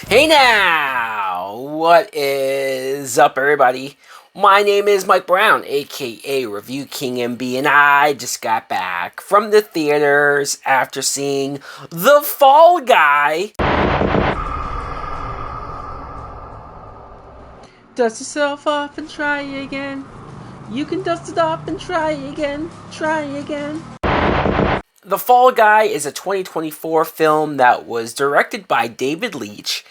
Hey now! What is up, everybody? My name is Mike Brown, aka Review King MB, and I just got back from the theaters after seeing The Fall Guy. Dust yourself off and try again. You can dust it off and try again. Try again. The Fall Guy is a 2024 film that was directed by David Leitch,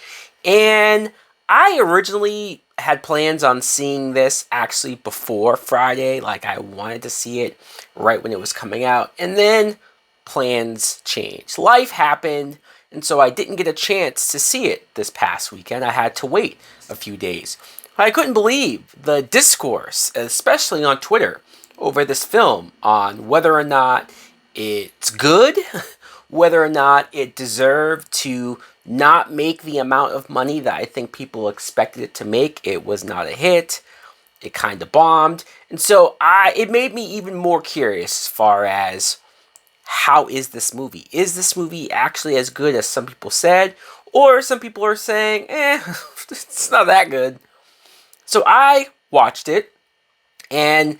and I originally had plans on seeing this actually before Friday. Like, I wanted to see it right when it was coming out, and then plans changed. Life happened, and so I didn't get a chance to see it this past weekend. I had to wait a few days. I couldn't believe the discourse, especially on Twitter, over this film on whether or not it's good, whether or not it deserved to not make the amount of money that I think people expected it to make. It was not a hit. It kind of bombed. And so it made me even more curious as far as how is this movie? Is this movie actually as good as some people said? Or some people are saying, it's not that good. So I watched it, and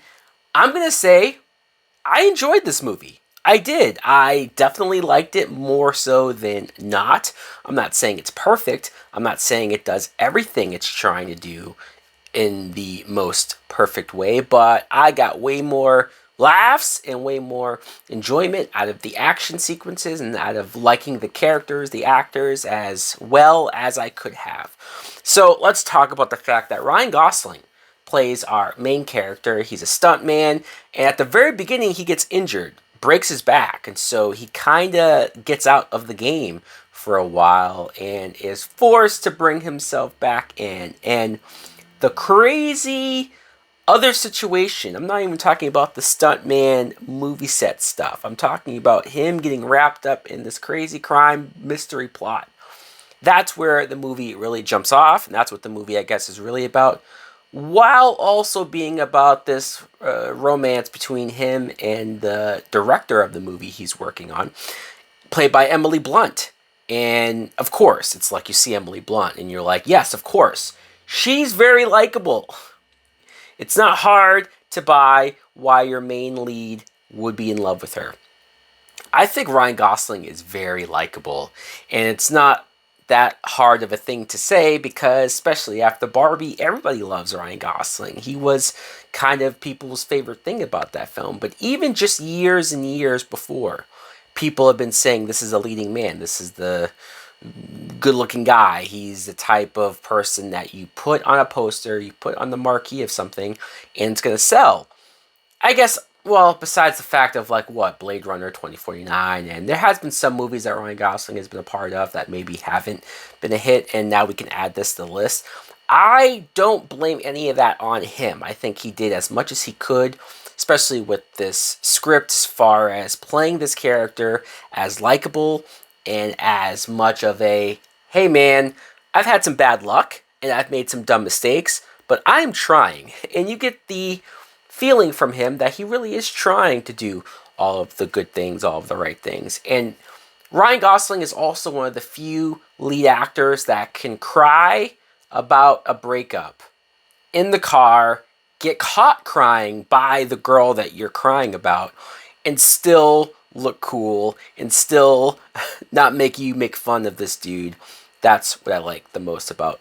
I'm going to say I enjoyed this movie. I did. I definitely liked it more so than not. I'm not saying it's perfect. I'm not saying it does everything it's trying to do in the most perfect way, but I got way more laughs and way more enjoyment out of the action sequences and out of liking the characters, the actors, as well as I could have. So let's talk about the fact that Ryan Gosling plays our main character. He's a stuntman, and at the very beginning, he gets injured, breaks his back, and so he kind of gets out of the game for a while and is forced to bring himself back in. And the crazy other situation, I'm not even talking about the stuntman movie set stuff. I'm talking about him getting wrapped up in this crazy crime mystery plot. That's where the movie really jumps off, and that's what the movie, I guess, is really about, while also being about this romance between him and the director of the movie he's working on, played by Emily Blunt. And of course, it's like you see Emily Blunt and you're like, yes, of course, she's very likable. It's not hard to buy why your main lead would be in love with her. I think Ryan Gosling is very likable, and it's not that hard of a thing to say because, especially after Barbie, everybody loves Ryan Gosling. He was kind of people's favorite thing about that film. But even just years and years before, people have been saying this is a leading man. This is the good looking guy. He's the type of person that you put on a poster, you put on the marquee of something, and it's going to sell. I guess, well, besides the fact of like what, Blade Runner 2049, and there has been some movies that Ryan Gosling has been a part of that maybe haven't been a hit, and now we can add this to the list. I don't blame any of that on him. I think he did as much as he could, especially with this script, as far as playing this character as likable and as much of a, hey man, I've had some bad luck and I've made some dumb mistakes, but I'm trying. And you get the feeling from him that he really is trying to do all of the good things, all of the right things. And Ryan Gosling is also one of the few lead actors that can cry about a breakup in the car, get caught crying by the girl that you're crying about, and still look cool and still not make you make fun of this dude. That's what I like the most about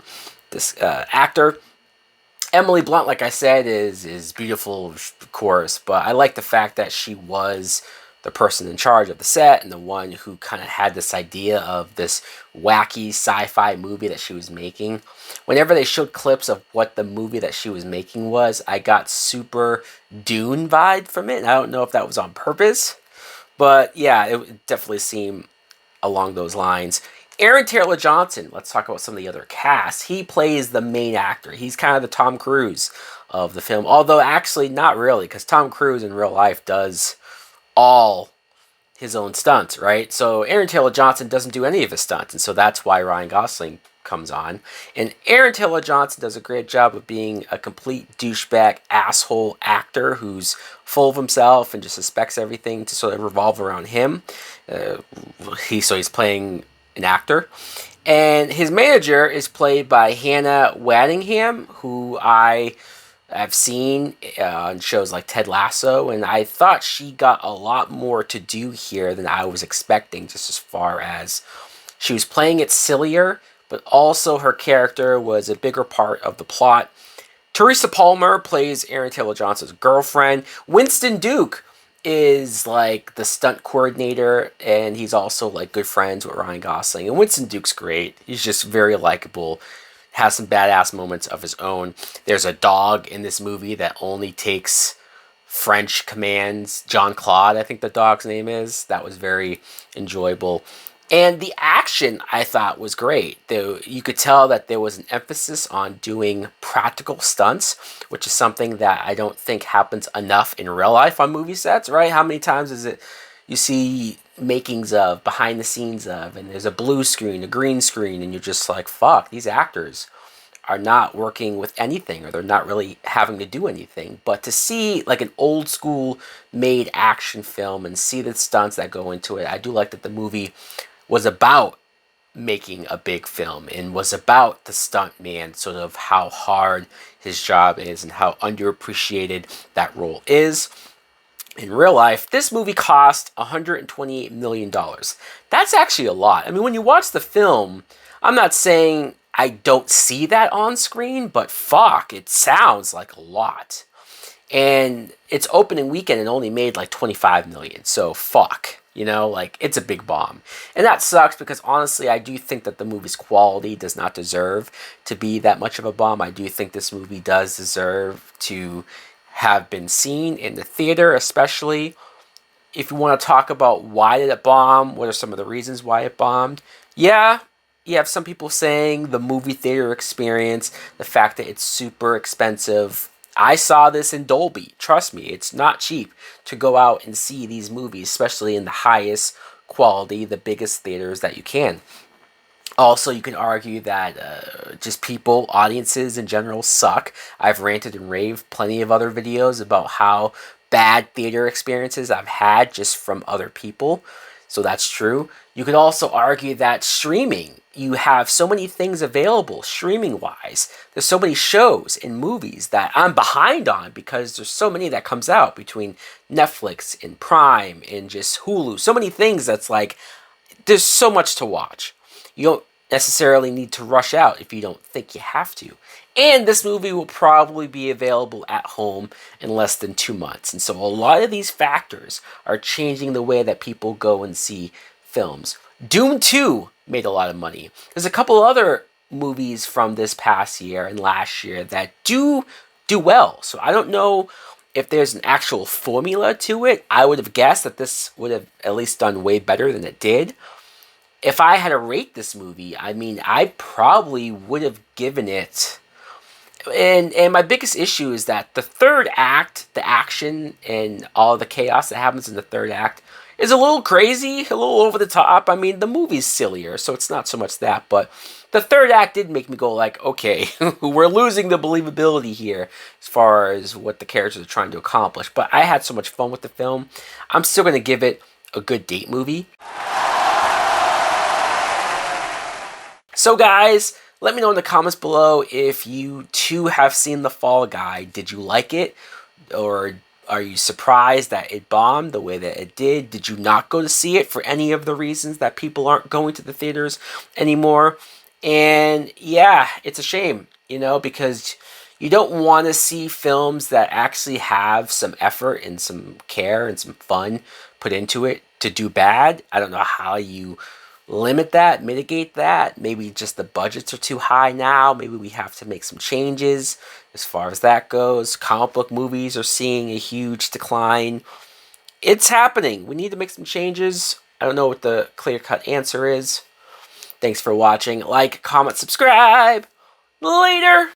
this actor. Emily Blunt, like I said, is beautiful, of course, but I like the fact that she was the person in charge of the set and the one who kind of had this idea of this wacky sci-fi movie that she was making. Whenever they showed clips of what the movie that she was making was, I got super Dune vibe from it. And I don't know if that was on purpose, but yeah, it definitely seemed along those lines. Aaron Taylor Johnson, let's talk about some of the other cast. He plays the main actor. He's kind of the Tom Cruise of the film, although actually not really, because Tom Cruise in real life does all his own stunts, right? So Aaron Taylor Johnson doesn't do any of his stunts, and so that's why Ryan Gosling comes on. And Aaron Taylor Johnson does a great job of being a complete douchebag asshole actor who's full of himself and just expects everything to sort of revolve around him. He's playing an actor. And his manager is played by Hannah Waddingham, who I've seen on shows like Ted Lasso, and I thought she got a lot more to do here than I was expecting, just as far as she was playing it sillier, but also her character was a bigger part of the plot. Teresa Palmer plays Aaron Taylor Johnson's girlfriend. Winston Duke is like the stunt coordinator, and he's also like good friends with Ryan Gosling. And Winston Duke's great. He's just very likable, has some badass moments of his own. There's a dog in this movie that only takes French commands. John Claude, I think the dog's name is. That was very enjoyable. And the action, I thought, was great. You could tell that there was an emphasis on doing practical stunts, which is something that I don't think happens enough in real life on movie sets, right? How many times is it you see makings of, behind the scenes of, and there's a blue screen, a green screen, and you're just like, fuck, these actors are not working with anything, or they're not really having to do anything. But to see like an old school made action film and see the stunts that go into it, I do like that the movie was about making a big film and was about the stunt man, sort of how hard his job is and how underappreciated that role is. In real life, this movie cost $128 million. That's actually a lot. I mean, when you watch the film, I'm not saying I don't see that on screen, but fuck, it sounds like a lot. And its opening weekend, it only made like 25 million. So fuck, like it's a big bomb. And that sucks because honestly, I do think that the movie's quality does not deserve to be that much of a bomb. I do think this movie does deserve to have been seen in the theater, especially. If you want to talk about why did it bomb, what are some of the reasons why it bombed? Yeah, you have some people saying the movie theater experience, the fact that it's super expensive. I saw this in Dolby. Trust me, it's not cheap to go out and see these movies, especially in the highest quality, the biggest theaters that you can. Also, you can argue that just people, audiences in general, suck. I've ranted and raved plenty of other videos about how bad theater experiences I've had just from other people. So that's true. You could also argue that streaming, you have so many things available streaming-wise. There's so many shows and movies that I'm behind on because there's so many that comes out between Netflix and Prime and just Hulu. So many things that's like, there's so much to watch. You don't necessarily need to rush out if you don't think you have to. And this movie will probably be available at home in less than 2 months. And so a lot of these factors are changing the way that people go and see films. Doom 2 made a lot of money. There's a couple other movies from this past year and last year that do well. So I don't know if there's an actual formula to it. I would have guessed that this would have at least done way better than it did. If I had to rate this movie, I mean, I probably would have given it... And my biggest issue is that the third act, the action and all the chaos that happens in the third act is a little crazy, a little over the top. I mean, the movie's sillier, so it's not so much that. But the third act did make me go like, okay, we're losing the believability here as far as what the characters are trying to accomplish. But I had so much fun with the film. I'm still going to give it a good date movie. So guys, let me know in the comments below if you too have seen The Fall Guy. Did you like it? Or are you surprised that it bombed the way that it did? Did you not go to see it for any of the reasons that people aren't going to the theaters anymore? And yeah, it's a shame, because you don't want to see films that actually have some effort and some care and some fun put into it to do bad. I don't know how you limit that, mitigate that. Maybe just the budgets are too high now. Maybe we have to make some changes as far as that goes. Comic book movies are seeing a huge decline. It's happening. We need to make some changes. I don't know what the clear-cut answer is. Thanks for watching. Like, comment, subscribe. Later!